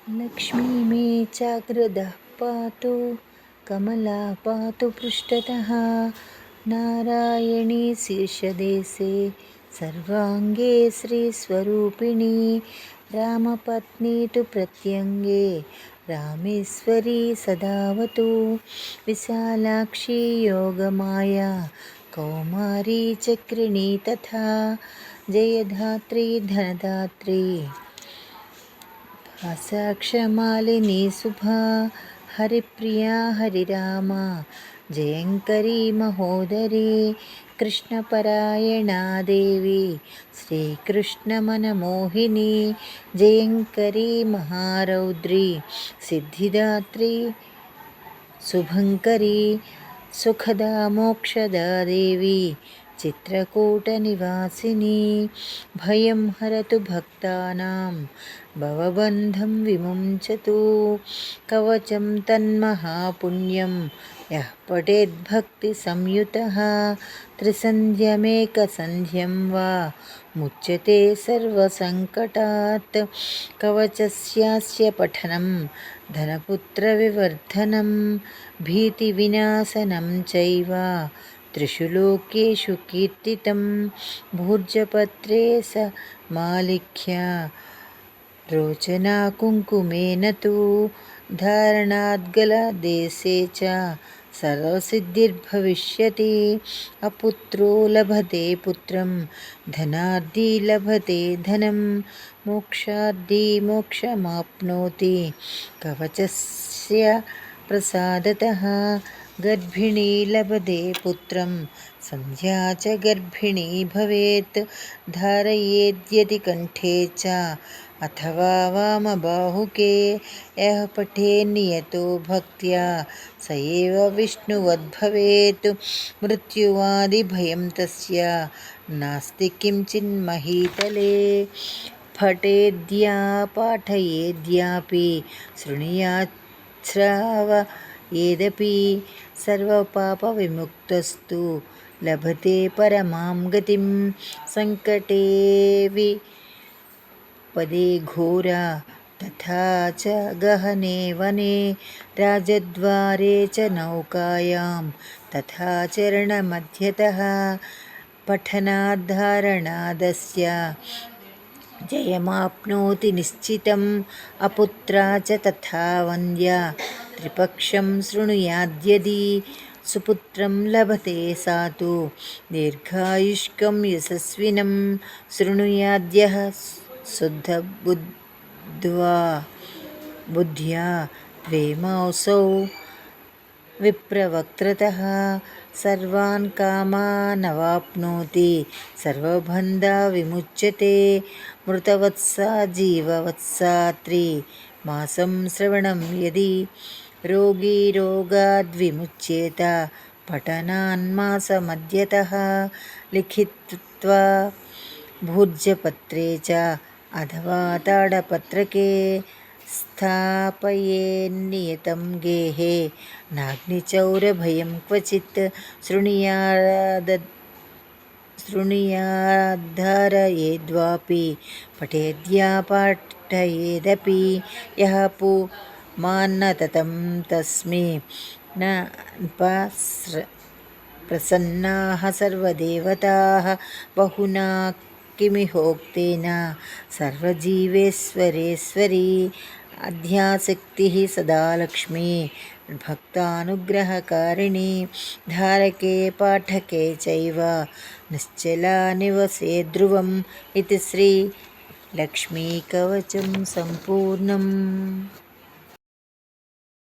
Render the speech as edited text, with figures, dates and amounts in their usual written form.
लक्ष्मी मे चाग्रदः पातु कमला पातु पृष्ठतः नारायणी शीर्षदेशे सर्वाङ्गे श्रीस्वरूपिणी रामपत्नी तु प्रत्यङ्गे रामेश्वरी सदावतु विशालाक्षी योगमाया कौमारी चक्रिणी तथा जयधात्री धनदात्री भासाक्षमालिनी शुभा हरिप्रिया हरिरामा जयङ्करी महोदरी कृष्णपरायणा देवी श्रीकृष्णमनमोहिनी जयङ्करी महारौद्री सिद्धिदात्री शुभङ्करी सुखदा मोक्षदा देवी चित्रकूटनिवासिनी भयं हरतु भक्तानां भवबन्धं विमुञ्चतु कवचं तन्महापुण्यं यः पठेद्भक्तिसंयुतः त्रिसन्ध्यमेकसन्ध्यं वा मुच्यते सर्वसङ्कटात् कवचस्यास्य पठनं धनपुत्रविवर्धनं भीतिविनाशनं चैव त्रिषु लोकेषु कीर्तितं भूर्जपत्रे स मालिख्य रोचना कुङ्कुमेन तु धारणाद्गलदेशे च सर्वसिद्धिर्भविष्यति अपुत्रो लभते पुत्रं धनार्दी लभते धनं मोक्षार्दी मोक्षमाप्नोति कवचस्य प्रसादतः गर्भिणी लभते पुत्रं सन्ध्या च गर्भिणी भवेत् धारयेद्यदि कण्ठे च अथवा वामबाहुके यः पठेन्नियतो भक्त्या स एव विष्णुवद्भवेत् मृत्युवादिभयं तस्य नास्ति किञ्चिन्महीतले पठेद्या पाठयेद्यापि शृणुयात् श्रावयेदपि सर्वपापविमुक्तस्तु लभते परमां गतिं सङ्कटे पदे घोरा तथा च गहने वने राजद्वारे च नौकायां तथा चरणमध्यतः पठनाद्धारणादस्य जयमाप्नोति निश्चितम् अपुत्रा च तथा वन्द्या त्रिपक्षं शृणुयाद्यदि सुपुत्रं लभते सा तु दीर्घायुष्कं यशस्विनं शृणुयाद्यः बुद्ध्या द्वेमासौ विप्रवक्त्रतः सर्वान् कामानवाप्नोति सर्वबन्धा विमुच्यते मृतवत्सा जीववत्सा त्रिमासं श्रवणं यदि रोगी रोगाद्विमुच्येत पठनान्मासमध्यतः लिखित्वा भूर्जपत्रे च अथवा ताडपत्रके स्थापयेन्नियतं गेहे नाग्निचौरभयं क्वचित् शृणुयाद्धारयेद्वापि पठेद्या पाठयेदपि यः पुमान्नततं तस्मै न प्रसन्नाः सर्वदेवताः बहुना किमिहोक्तेन सर्वजीवेश्वरेश्वरी अध्यासक्तिः सदा लक्ष्मी भक्तानुग्रहकारिणी धारके पाठके चैव निश्चला निवसे ध्रुवम् इति श्री लक्ष्मीकवचं सम्पूर्णम्।